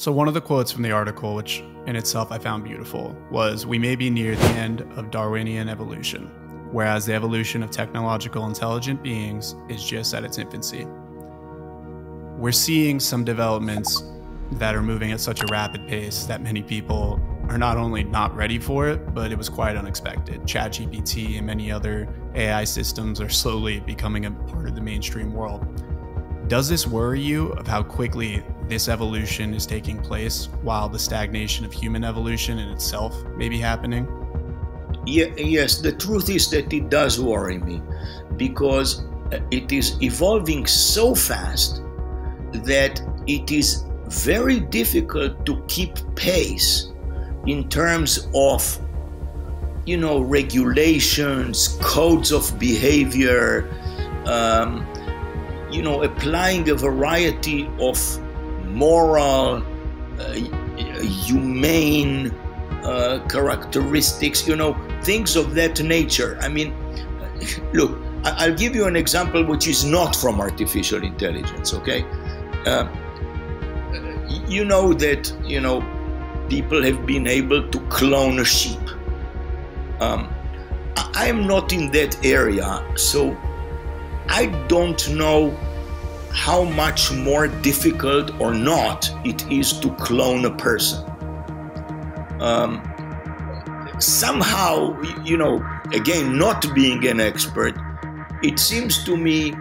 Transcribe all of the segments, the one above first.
So one of the quotes from the article, which in itself I found beautiful, was, "We may be near the end of Darwinian evolution, whereas the evolution of technological intelligent beings is just at its infancy." We're seeing some developments that are moving at such a rapid pace that many people are not only not ready for it, but it was quite unexpected. ChatGPT and many other AI systems are slowly becoming a part of the mainstream world. Does this worry you of how quickly this evolution is taking place while the stagnation of human evolution in itself may be happening? Yes, the truth is that it does worry me, because it is evolving so fast that it is very difficult to keep pace in terms of, regulations, codes of behavior, applying a variety of moral, humane characteristics, things of that nature. I mean, look, I'll give you an example which is not from artificial intelligence, okay? You know that, people have been able to clone a sheep. I am not in that area, so I don't know how much more difficult or not it is to clone a person. Somehow, again, not being an expert, it seems to me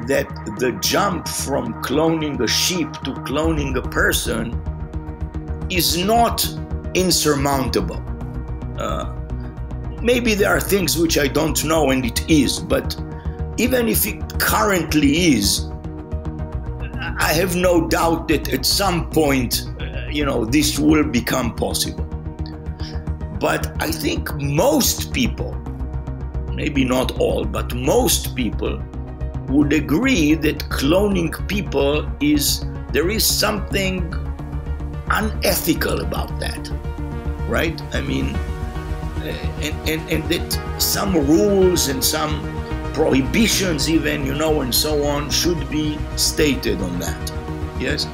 that the jump from cloning a sheep to cloning a person is not insurmountable. Maybe there are things which I don't know, and it is, but even if it currently is, I have no doubt that at some point, this will become possible. But I think most people, maybe not all, but most people would agree that cloning people there is something unethical about that, right? I mean, and that some rules and some prohibitions even, and so on, should be stated on that, yes?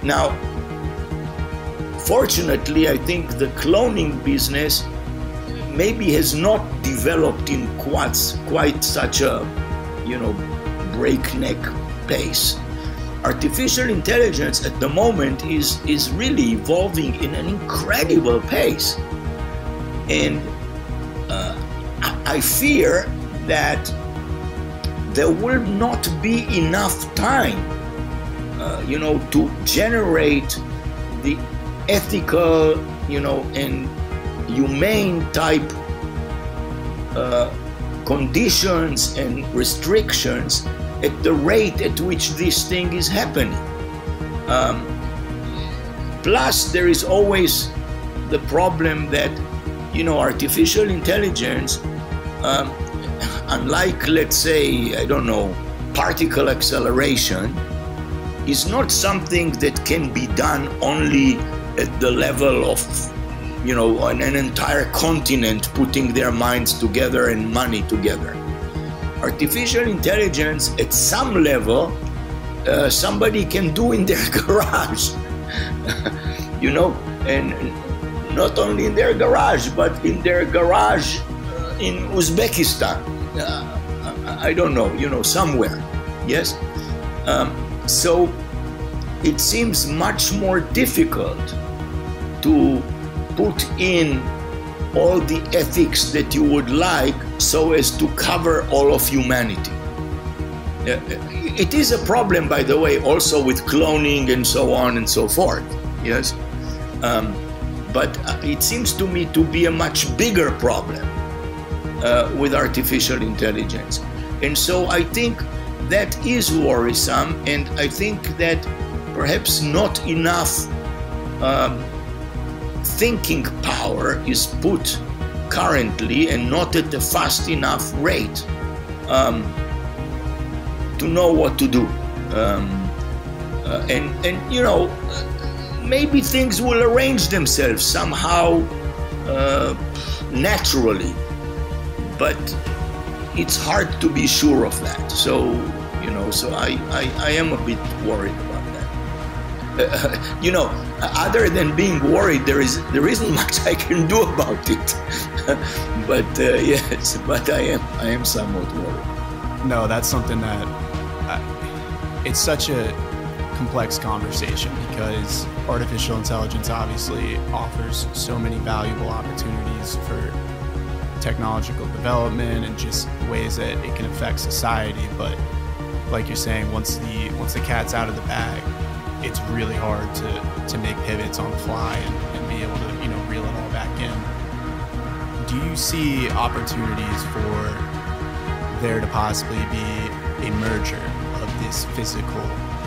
Now, fortunately, I think the cloning business maybe has not developed in quite such a, breakneck pace. Artificial intelligence at the moment is really evolving in an incredible pace. And I fear that there will not be enough time, to generate the ethical, and humane type conditions and restrictions at the rate at which this thing is happening. Plus, there is always the problem that, artificial intelligence, unlike, let's say, I don't know, particle acceleration, is not something that can be done only at the level of, an entire continent putting their minds together and money together. Artificial intelligence, at some level, somebody can do in their garage, and not only in their garage, but in their garage in Uzbekistan. I don't know, somewhere, yes? So it seems much more difficult to put in all the ethics that you would like so as to cover all of humanity. It is a problem, by the way, also with cloning and so on and so forth, yes? But it seems to me to be a much bigger problem with artificial intelligence. And so I think that is worrisome, and I think that perhaps not enough thinking power is put currently, and not at a fast enough rate to know what to do. Maybe things will arrange themselves somehow naturally, but it's hard to be sure of that. So, so I am a bit worried about that. You know, other than being worried, there isn't much I can do about it. But yes, but I am somewhat worried. No, that's something that it's such a complex conversation, because artificial intelligence obviously offers so many valuable opportunities for technological development and just ways that it can affect society. But like you're saying, once the cat's out of the bag, it's really hard to make pivots on the fly and be able to, you know, reel it all back in. Do you see opportunities for there to possibly be a merger of this physical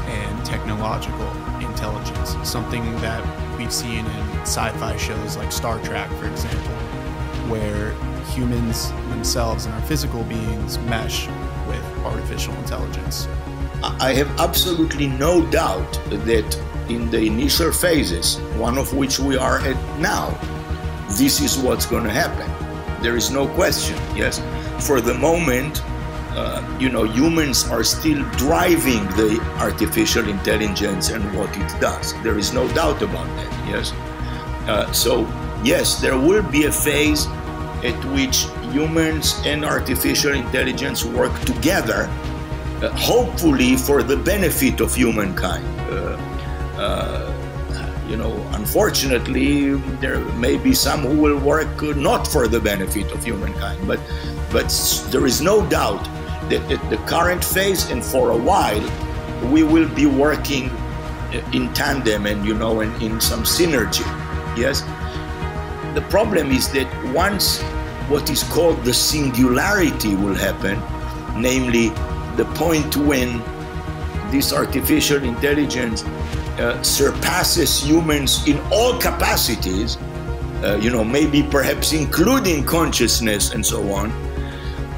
and technological intelligence? Something that we've seen in sci-fi shows like Star Trek, for example, where humans themselves and our physical beings mesh with artificial intelligence. I have absolutely no doubt that in the initial phases, one of which we are at now, this is what's going to happen. There is no question, yes. For the moment, you know, humans are still driving the artificial intelligence and what it does. There is no doubt about that, yes. So, yes, there will be a phase at which humans and artificial intelligence work together, hopefully for the benefit of humankind. You know, unfortunately, there may be some who will work not for the benefit of humankind, but there is no doubt that at the current phase and for a while, we will be working in tandem and, you know, and in some synergy, yes? The problem is that once what is called the singularity will happen, namely the point when this artificial intelligence surpasses humans in all capacities, you know, maybe perhaps including consciousness and so on,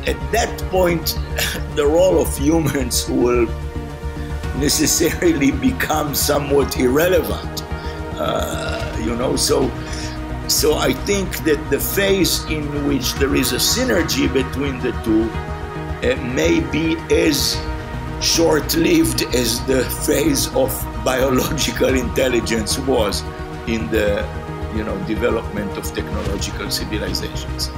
at that point, the role of humans will necessarily become somewhat irrelevant, you know, so I think that the phase in which there is a synergy between the two may be as short-lived as the phase of biological intelligence was in the, you know, development of technological civilizations.